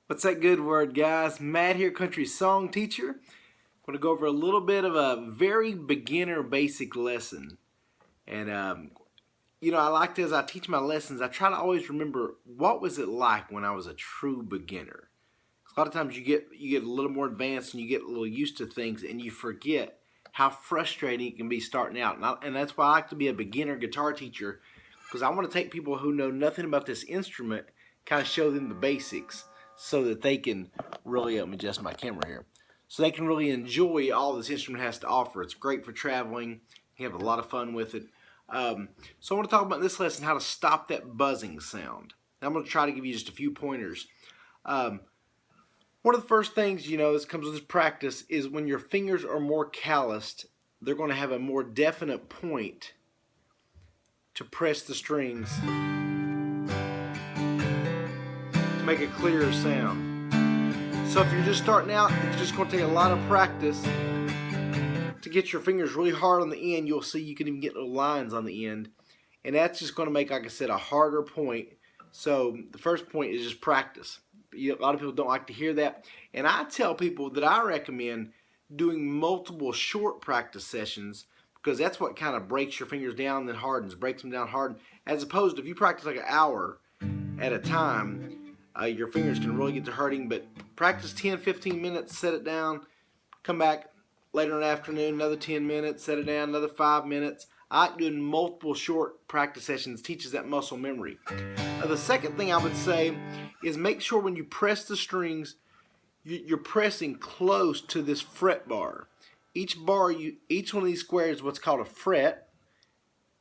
What's that good word, guys? Matt here, country song teacher. I'm going to go over a little bit of a very beginner basic lesson. And, I like to, as I teach my lessons, I try to always remember what was it like when I was a true beginner. A lot of times you get a little more advanced and you get a little used to things and you forget how frustrating it can be starting out. And that's why I like to be a beginner guitar teacher, because I want to take people who know nothing about this instrument, kind of show them the basics, so that they can really, let me adjust my camera here, so they can really enjoy all this instrument has to offer. It's great for traveling. You have a lot of fun with it. So I want to talk about in this lesson how to stop that buzzing sound. I'm going to try to give you just a few pointers. One of the first things, this comes with this practice, is when your fingers are more calloused, they're going to have a more definite point to press the strings make a clearer sound. So if you're just starting out, it's just going to take a lot of practice to get your fingers really hard on the end. You'll see you can even get little lines on the end, and that's just going to make, like I said, a harder point. So the first point is just practice. A lot of people don't like to hear that, and I tell people that I recommend doing multiple short practice sessions, because that's what kind of breaks your fingers down, then hardens, breaks them down, hardens, as opposed to if you practice like an hour at a time, your fingers can really get to hurting. But practice 10-15 minutes, set it down, come back later in the afternoon, another 10 minutes, set it down, another 5 minutes. I like doing multiple short practice sessions, teaches that muscle memory. The second thing I would say is make sure when you press the strings, you're pressing close to this fret bar. Each one of these squares is what's called a fret,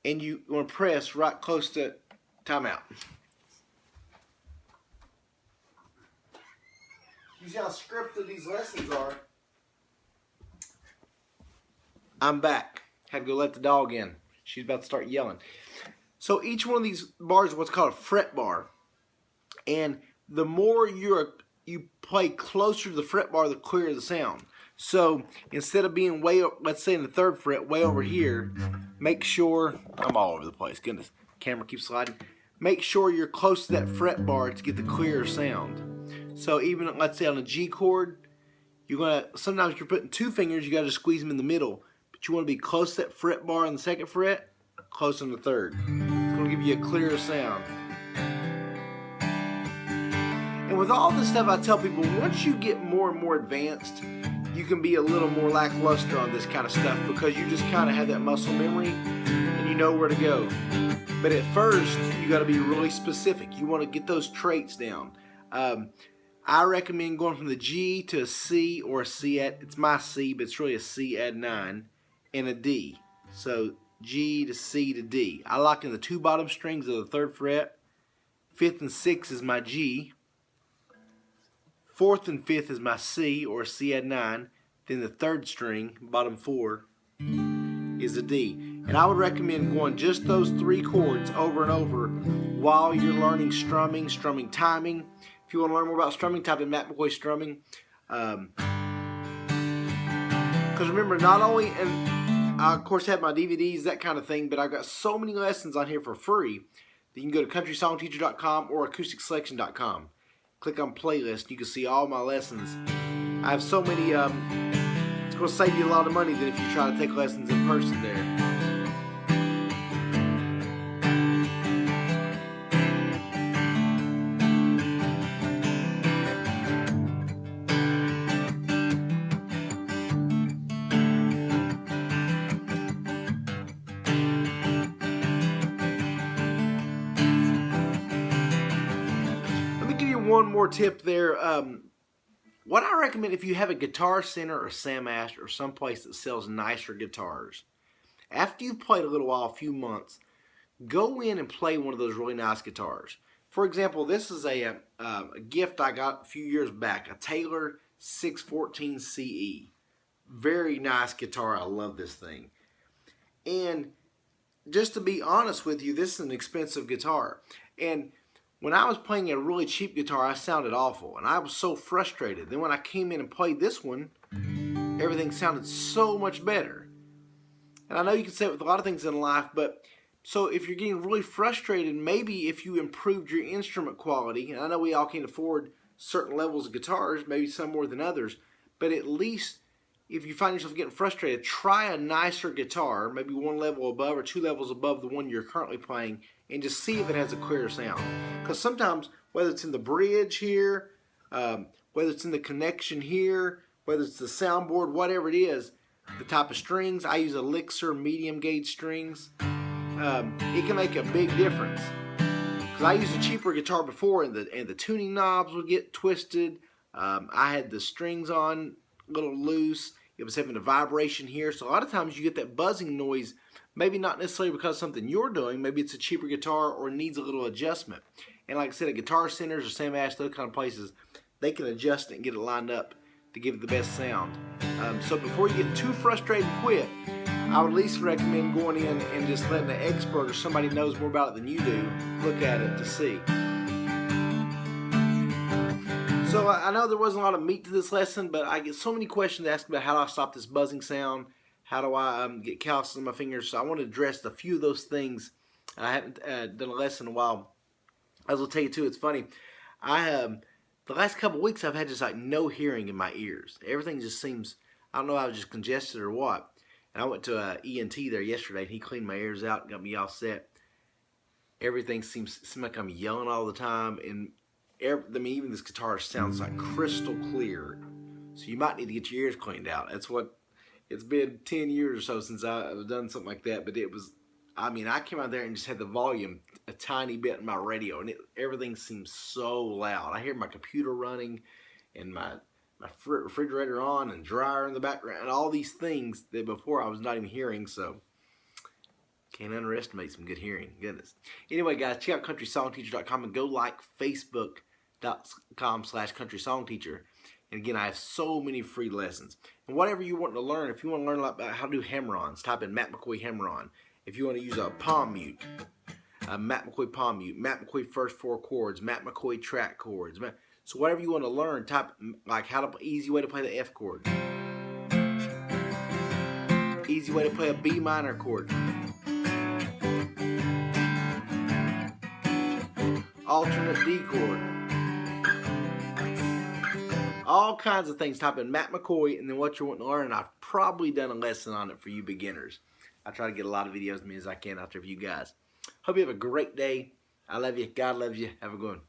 and you want to press right close to timeout. You see how scripted these lessons are. I'm back. Had to go let the dog in. She's about to start yelling. So each one of these bars is what's called a fret bar. And the more you play closer to the fret bar, the clearer the sound. So instead of being way, let's say in the third fret, way over here, make sure, I'm all over the place. Goodness, camera keeps sliding. Make sure you're close to that fret bar to get the clearer sound. So even, let's say on a G chord, sometimes you're putting two fingers, you got to squeeze them in the middle, but you want to be close to that fret bar on the second fret, close on the third. It's going to give you a clearer sound. And with all this stuff, I tell people, once you get more and more advanced, you can be a little more lackluster on this kind of stuff, because you just kind of have that muscle memory and you know where to go. But at first, you got to be really specific. You want to get those traits down. I recommend going from the G to a C, or a C at, it's my C, but it's really a C add 9, and a D. So G to C to D. I lock in the two bottom strings of the third fret. 5th and 6th is my G. 4th and 5th is my C, or C add 9. Then the third string, bottom 4, is a D. And I would recommend going just those three chords over and over while you're learning strumming timing. If you want to learn more about strumming, type in Matt McCoy strumming. Because remember, not only, and I of course have my DVDs, that kind of thing, but I've got so many lessons on here for free that you can go to CountrySongTeacher.com or AcousticSelection.com. Click on playlist, you can see all my lessons. I have so many, it's going to save you a lot of money than if you try to take lessons in person there. One more tip there. What I recommend, if you have a Guitar Center or Sam Ash or someplace that sells nicer guitars, after you've played a little while, a few months, go in and play one of those really nice guitars. For example, this is a gift I got a few years back, a Taylor 614 CE. Very nice guitar. I love this thing. And just to be honest with you, this is an expensive guitar. And when I was playing a really cheap guitar, I sounded awful, and I was so frustrated. Then when I came in and played this one, everything sounded so much better. And I know you can say it with a lot of things in life, but so if you're getting really frustrated, maybe if you improved your instrument quality, and I know we all can't afford certain levels of guitars, maybe some more than others, but at least if you find yourself getting frustrated, try a nicer guitar, maybe one level above or two levels above the one you're currently playing, and just see if it has a clearer sound. Because sometimes, whether it's in the bridge here, whether it's in the connection here, whether it's the soundboard, whatever it is, the type of strings, I use Elixir medium gauge strings, it can make a big difference. Because I used a cheaper guitar before, and the tuning knobs would get twisted. I had the strings on a little loose. It was having a vibration here. So a lot of times you get that buzzing noise, maybe not necessarily because of something you're doing. Maybe it's a cheaper guitar or needs a little adjustment. And like I said, at Guitar Centers or Sam Ash, those kind of places, they can adjust it and get it lined up to give it the best sound. So before you get too frustrated and quit, I would at least recommend going in and just letting an expert or somebody who knows more about it than you do look at it to see. So I know there wasn't a lot of meat to this lesson, but I get so many questions asked about how do I stop this buzzing sound, how do I get calluses on my fingers. So I want to address a few of those things. I haven't done a lesson in a while. I was going to tell you too, it's funny. The last couple of weeks I've had just like no hearing in my ears. Everything just seems, I don't know if I was just congested or what. And I went to ENT there yesterday, and he cleaned my ears out and got me all set. Everything seems like I'm yelling all the time, and even this guitar sounds like crystal clear. So you might need to get your ears cleaned out. That's what, it's been 10 years or so since I've done something like that. But it was, I came out there and just had the volume a tiny bit in my radio, and everything seems so loud. I hear my computer running and my refrigerator on and dryer in the background and all these things that before I was not even hearing. So can't underestimate some good hearing. Goodness. Anyway, guys, check out CountrySongTeacher.com and go like Facebook.com/CountrySongTeacher. And again, I have so many free lessons. And whatever you want to learn, if you want to learn about how to do hammer-ons, type in Matt McCoy hammer-on. If you want to use a palm mute, Matt McCoy palm mute, Matt McCoy first four chords, Matt McCoy track chords. So whatever you want to learn, type like easy way to play the F chord, easy way to play a B minor chord, alternate D chord, all kinds of things. Type in Matt McCoy and then what you're wanting to learn. I've probably done a lesson on it for you beginners. I try to get a lot of videos as many as I can out there for you guys. Hope you have a great day. I love you. God loves you. Have a good one.